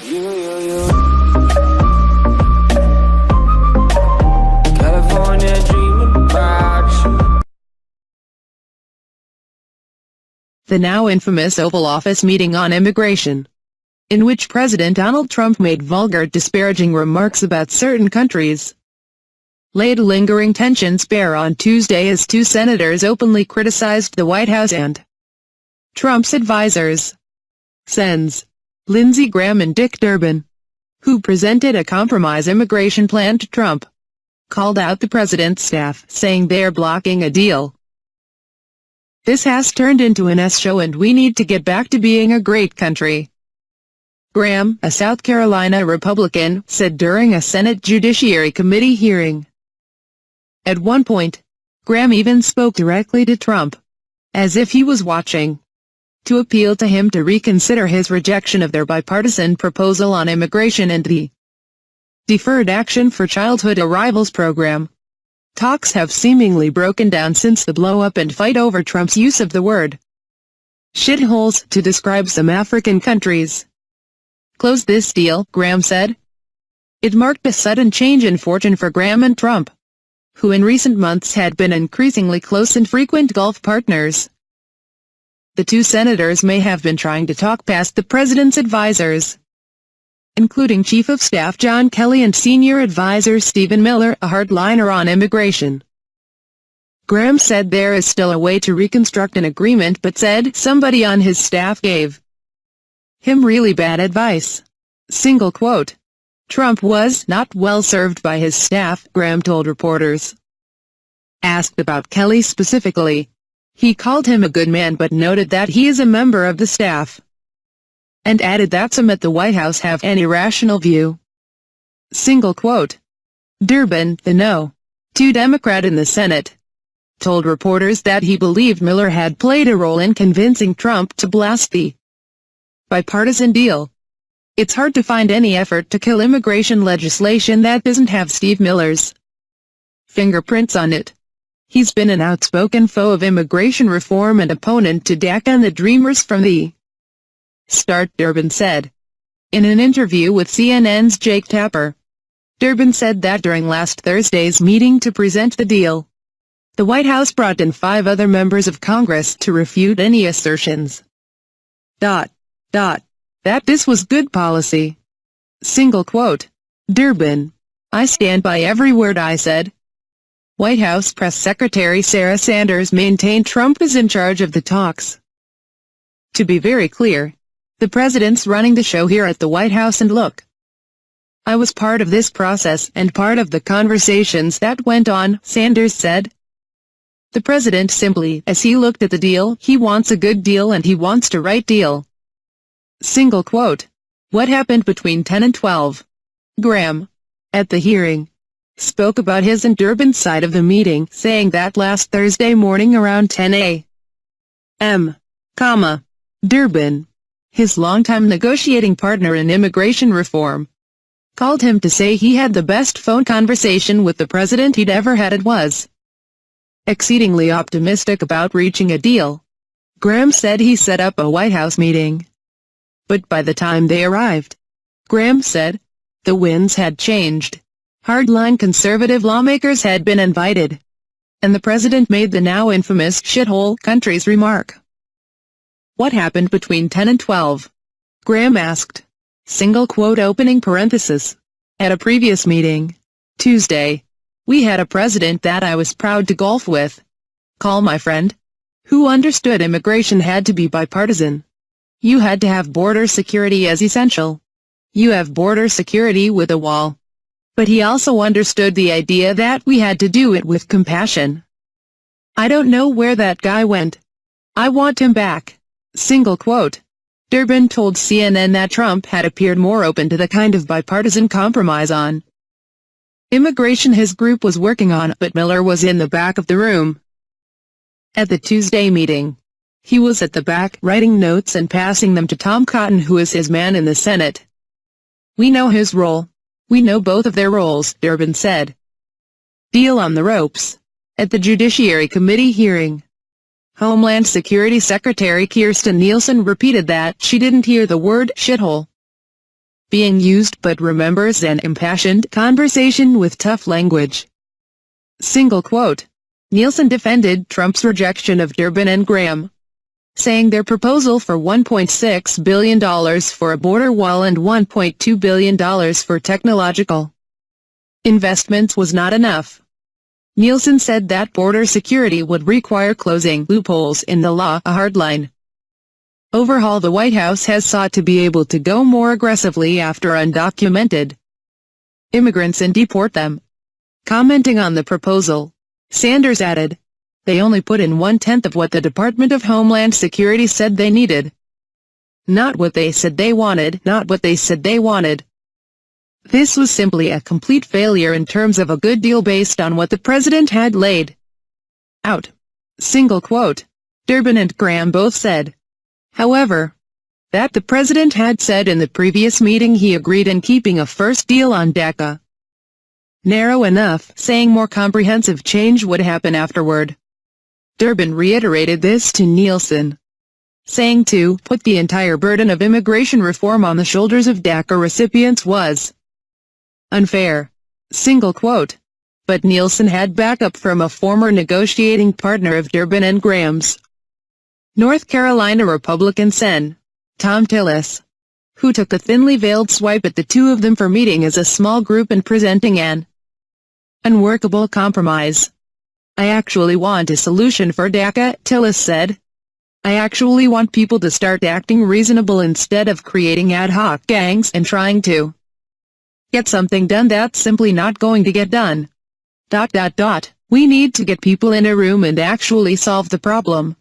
California dreaming about you. The now infamous Oval Office meeting on immigration, in which President Donald Trump made vulgar, disparaging remarks about certain countries, laid lingering tensions bare on Tuesday as two senators openly criticized the White House and Trump's advisors. Sens. Lindsey Graham and Dick Durbin, who presented a compromise immigration plan to Trump, called out the president's staff, saying they're blocking a deal. "This has turned into an S-show and we need to get back to being a great country," Graham, a South Carolina Republican, said during a Senate Judiciary Committee hearing. At one point, Graham even spoke directly to Trump, as if he was watching, to appeal to him to reconsider his rejection of their bipartisan proposal on immigration and the Deferred Action for Childhood Arrivals program. Talks have seemingly broken down since the blow-up and fight over Trump's use of the word shitholes to describe some African countries. "Close this deal," Graham said. It marked a sudden change in fortune for Graham and Trump, who in recent months had been increasingly close and frequent Gulf partners. The two senators may have been trying to talk past the president's advisors, including Chief of Staff John Kelly and Senior Advisor Stephen Miller, a hardliner on immigration. Graham said there is still a way to reconstruct an agreement, but said somebody on his staff gave him really bad advice. Single quote. Trump was not well served by his staff, Graham told reporters. Asked about Kelly specifically, he called him a good man but noted that he is a member of the staff, and added that some at the White House have an irrational view. Single quote. Durbin, the No. 2 Democrat in the Senate, told reporters that he believed Miller had played a role in convincing Trump to blast the bipartisan deal. "It's hard to find any effort to kill immigration legislation that doesn't have Steve Miller's fingerprints on it. He's been an outspoken foe of immigration reform and opponent to DACA and the Dreamers from the start," Durbin said. In an interview with CNN's Jake Tapper, Durbin said that during last Thursday's meeting to present the deal, the White House brought in 5 other members of Congress to refute any assertions that this was good policy. Single quote. Durbin, "I stand by every word I said." White House Press Secretary Sarah Sanders maintained Trump is in charge of the talks. "To be very clear, the president's running the show here at the White House, and look, I was part of this process and part of the conversations that went on," Sanders said. The president simply, as he looked at the deal, he wants a good deal and he wants the right deal. Single quote. What happened between 10 and 12? Graham, at the hearing, spoke about his and Durbin's side of the meeting, saying that last Thursday morning around 10 a.m., Durbin, his longtime negotiating partner in immigration reform, called him to say he had the best phone conversation with the president he'd ever had and was exceedingly optimistic about reaching a deal. Graham said he set up a White House meeting, but by the time they arrived, Graham said, the winds had changed. Hardline conservative lawmakers had been invited, and the president made the now infamous shithole countries remark. What happened between 10 and 12? Graham asked. Single quote opening parenthesis. At a previous meeting, Tuesday, we had a president that I was proud to golf with. Call my friend, who understood immigration had to be bipartisan. You had to have border security as essential. You have border security with a wall. But he also understood the idea that we had to do it with compassion. I don't know where that guy went. I want him back. Single quote. Durbin told CNN that Trump had appeared more open to the kind of bipartisan compromise on immigration his group was working on, but Miller was in the back of the room. At the Tuesday meeting, he was at the back, writing notes and passing them to Tom Cotton, who is his man in the Senate. We know his role. We know both of their roles, Durbin said. Deal on the ropes. At the Judiciary Committee hearing, Homeland Security Secretary Kirstjen Nielsen repeated that she didn't hear the word shithole. being used but remembers an impassioned conversation with tough language. Single quote. Nielsen defended Trump's rejection of Durbin and Graham, saying their proposal for $1.6 billion for a border wall and $1.2 billion for technological investments was not enough. Nielsen said that border security would require closing loopholes in the law, a hardline overhaul the White House has sought to be able to go more aggressively after undocumented immigrants and deport them. Commenting on the proposal, Sanders added, "They only put in 1/10 of what the Department of Homeland Security said they needed. Not what they said they wanted, not what they said they wanted." This was simply a complete failure in terms of a good deal based on what the president had laid out. Single quote. Durbin and Graham both said, however, that the president had said in the previous meeting he agreed in keeping a first deal on DACA narrow enough, saying more comprehensive change would happen afterward. Durbin reiterated this to Nielsen, saying to put the entire burden of immigration reform on the shoulders of DACA recipients was unfair. Single quote. But Nielsen had backup from a former negotiating partner of Durbin and Graham's, North Carolina Republican Sen. Tom Tillis, who took a thinly veiled swipe at the two of them for meeting as a small group and presenting an unworkable compromise. "I actually want a solution for DACA," Tillis said. "I actually want people to start acting reasonable instead of creating ad hoc gangs and trying to get something done that's simply not going to get done. We need to get people in a room and actually solve the problem."